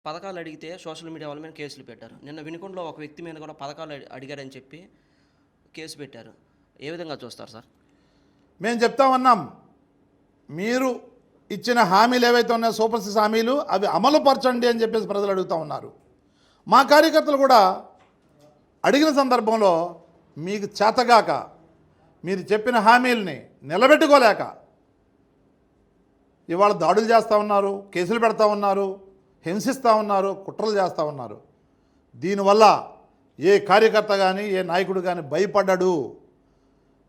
పథకాలు అడిగితే social media వాళ్ళ మీద కేసులు పెట్టారు. నిన్న వినుకొండలో ఒక వ్యక్తి మీద కూడా పథకాలు అడిగారని చెప్పి కేసు పెట్టారు. ఏ విధంగా చూస్తారు సార్? మేము చెప్తా ఉన్నాం, మీరు ఇచ్చిన హామీలు ఏవైతే ఉన్నాయో సూపర్ సిక్స్ హామీలు అవి అమలు పరచండి అని చెప్పేసి ప్రజలు అడుగుతూ ఉన్నారు. మా కార్యకర్తలు కూడా అడిగిన సందర్భంలో మీకు చేతగాక మీరు చెప్పిన హామీల్ని నిలబెట్టుకోలేక ఇవాళ దాడులు చేస్తూ ఉన్నారు, కేసులు పెడతా ఉన్నారు, హింసిస్తూ ఉన్నారు, కుట్రలు చేస్తూ ఉన్నారు. దీనివల్ల ఏ కార్యకర్త కానీ ఏ నాయకుడు కానీ భయపడ్డాడు.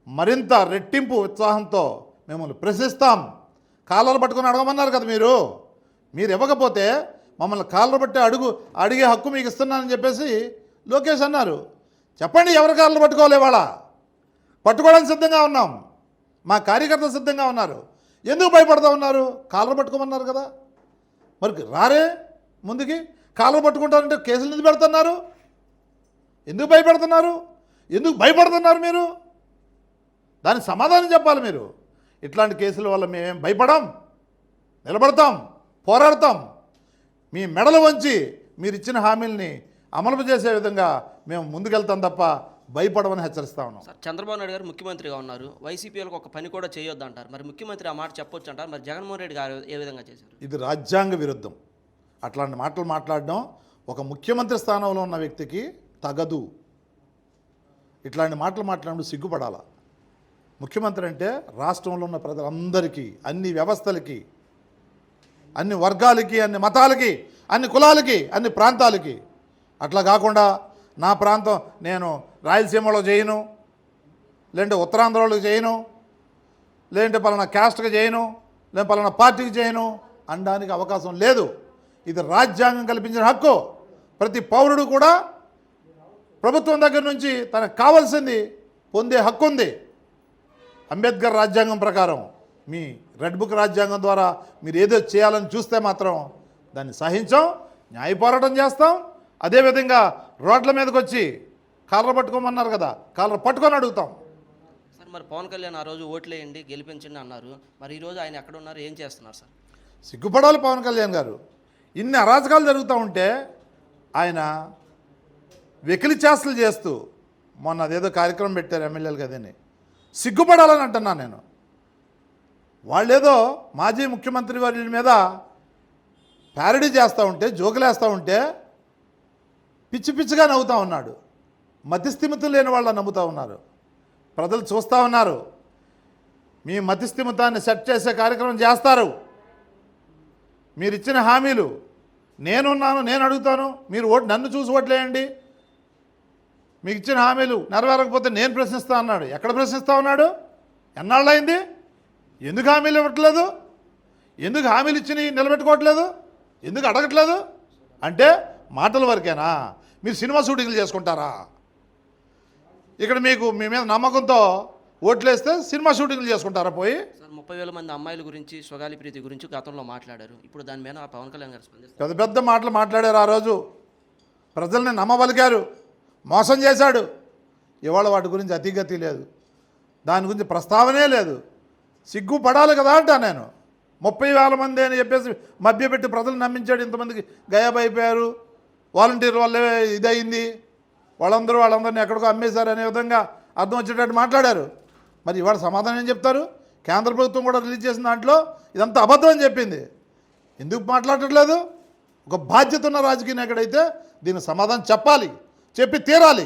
మరింత రెట్టింపు ఉత్సాహంతో మిమ్మల్ని ప్రశ్నిస్తాం. కాళ్ళలు పట్టుకొని అడగమన్నారు కదా మీరు ఇవ్వకపోతే మమ్మల్ని కాళ్ళలు పట్టి అడిగే హక్కు మీకు ఇస్తున్నానని చెప్పేసి లోకేష్ అన్నారు. చెప్పండి, ఎవరి కాళ్ళలు పట్టుకోవాలి? వాళ్ళ పట్టుకోవడానికి సిద్ధంగా ఉన్నాం. మా కార్యకర్తలు సిద్ధంగా ఉన్నారు. ఎందుకు భయపడతా ఉన్నారు? కాళ్ళలు పట్టుకోమన్నారు కదా, మరి రారే ముందుకి. కాళ్ళలు పట్టుకుంటారంటే కేసులు ఎందుకు పెడుతున్నారు? ఎందుకు భయపడుతున్నారు? ఎందుకు భయపడుతున్నారు మీరు? దానికి సమాధానం చెప్పాలి మీరు. ఇట్లాంటి కేసుల వల్ల మేమేం భయపడం, నిలబడతాం, పోరాడతాం. మీ మెడలు వంచి మీరు ఇచ్చిన హామీల్ని అమలు చేసే విధంగా మేము ముందుకెళ్తాం తప్ప భయపడమని హెచ్చరిస్తా ఉన్నాం. సార్, చంద్రబాబు నాయుడు గారు ముఖ్యమంత్రిగా ఉన్నారు. వైసీపీలకు ఒక పని కూడా చేయొద్దు అంటారు. మరి ముఖ్యమంత్రి ఆ మాట చెప్పొచ్చు అంటారు. మరి జగన్మోహన్ రెడ్డి గారు ఏ విధంగా చేశారు? ఇది రాజ్యాంగ విరుద్ధం. అట్లాంటి మాటలు మాట్లాడడం ఒక ముఖ్యమంత్రి స్థానంలో ఉన్న వ్యక్తికి తగదు. ఇట్లాంటి మాటలు మాట్లాడినప్పుడు సిగ్గుపడాలా. ముఖ్యమంత్రి అంటే రాష్ట్రంలో ఉన్న ప్రజలందరికీ, అన్ని వ్యవస్థలకి, అన్ని వర్గాలకి, అన్ని మతాలకి, అన్ని కులాలకి, అన్ని ప్రాంతాలకి. అట్లా కాకుండా నా ప్రాంతం నేను రాయలసీమలో చేయను, లేదంటే ఉత్తరాంధ్రలో చేయను, లేదంటే పలానా క్యాస్ట్కి చేయను, లేదా పలానా పార్టీకి చేయను అనడానికి అవకాశం లేదు. ఇది రాజ్యాంగం కల్పించిన హక్కు. ప్రతి పౌరుడు కూడా ప్రభుత్వం దగ్గర నుంచి తనకు కావాల్సింది పొందే హక్కు ఉంది. అంబేద్కర్ రాజ్యాంగం ప్రకారం మీ రెడ్ బుక్ రాజ్యాంగం ద్వారా మీరు ఏదో చేయాలని చూస్తే మాత్రం దాన్ని సహించాం, న్యాయ పోరాటం చేస్తాం. అదేవిధంగా రోడ్ల మీదకి వచ్చి కాలర్ పట్టుకోమన్నారు కదా, కాలర్ పట్టుకొని అడుగుతాం. సార్, మరి పవన్ కళ్యాణ్ ఆ రోజు ఓట్లేయండి గెలిపించండి అన్నారు. మరి ఈరోజు ఆయన ఎక్కడ ఉన్నారు, ఏం చేస్తున్నారు సార్? సిగ్గుపడాలి పవన్ కళ్యాణ్ గారు. ఇన్ని అరాచకాలు జరుగుతూ ఉంటే ఆయన వెకిలి చేష్టలు చేస్తూ మొన్న అదేదో కార్యక్రమం పెట్టారు ఎమ్మెల్యేలు కదని, సిగ్గుపడాలని అంటున్నాను నేను. వాళ్ళేదో మాజీ ముఖ్యమంత్రి వారి మీద ప్యారడీ చేస్తూ ఉంటే, జోకులేస్తూ ఉంటే పిచ్చి పిచ్చిగా నవ్వుతూ ఉన్నాడు. మతిస్థిమితం లేని వాళ్ళ నమ్ముతూ ఉన్నారు. ప్రజలు చూస్తూ ఉన్నారు. మీ మతిస్థిమితాన్ని సెట్ చేసే కార్యక్రమం చేస్తారు. మీరు ఇచ్చిన హామీలు నేనున్నాను, నేను అడుగుతాను, మీరు నన్ను చూసి ఓట్లేయండి. మీకు ఇచ్చిన హామీలు నెరవేరకపోతే నేను ప్రశ్నిస్తా అన్నాడు. ఎక్కడ ప్రశ్నిస్తూ ఉన్నాడు? ఎన్నాళ్ళైంది? ఎందుకు హామీలు ఇవ్వట్లేదు? ఎందుకు హామీలు ఇచ్చి నిలబెట్టుకోవట్లేదు? ఎందుకు అడగట్లేదు? అంటే మాటల వరకేనా? మీరు సినిమా షూటింగ్లు చేసుకుంటారా? ఇక్కడ మీకు మీ మీద నమ్మకంతో ఓట్లేస్తే సినిమా షూటింగ్లు చేసుకుంటారా పోయి? సార్, 30,000 మంది అమ్మాయిల గురించి, స్వగాలి ప్రీతి గురించి గతంలో మాట్లాడారు. ఇప్పుడు దాని మీద పవన్ కళ్యాణ్ గారు స్పందిస్తారు. పెద్ద పెద్ద మాటలు మాట్లాడారు. ఆ రోజు ప్రజల్ని నమ్మబలికారు, మోసం చేశాడు. ఇవాళ వాటి గురించి అతిగతి లేదు, దాని గురించి ప్రస్తావనే లేదు. సిగ్గుపడాలి కదా అంటా నేను. 30,000 మంది అని చెప్పేసి మభ్యపెట్టి ప్రజలు నమ్మించాడు. ఇంతమందికి గయాబైపోయారు, వాలంటీర్ వల్లే ఇదయింది, వాళ్ళందరినీ ఎక్కడికో అమ్మేశారు అనే విధంగా అర్థం వచ్చేటట్టు మాట్లాడారు. మరి ఇవాళ సమాధానం ఏం చెప్తారు? కేంద్ర ప్రభుత్వం కూడా రిలీజ్ చేసిన దాంట్లో ఇదంతా అబద్ధం అని చెప్పింది. ఎందుకు మాట్లాడట్లేదు? ఒక బాధ్యత ఉన్న రాజకీయ నాయకుడైతే దీనికి సమాధానం చెప్పాలి, చెప్పి తీరాలి.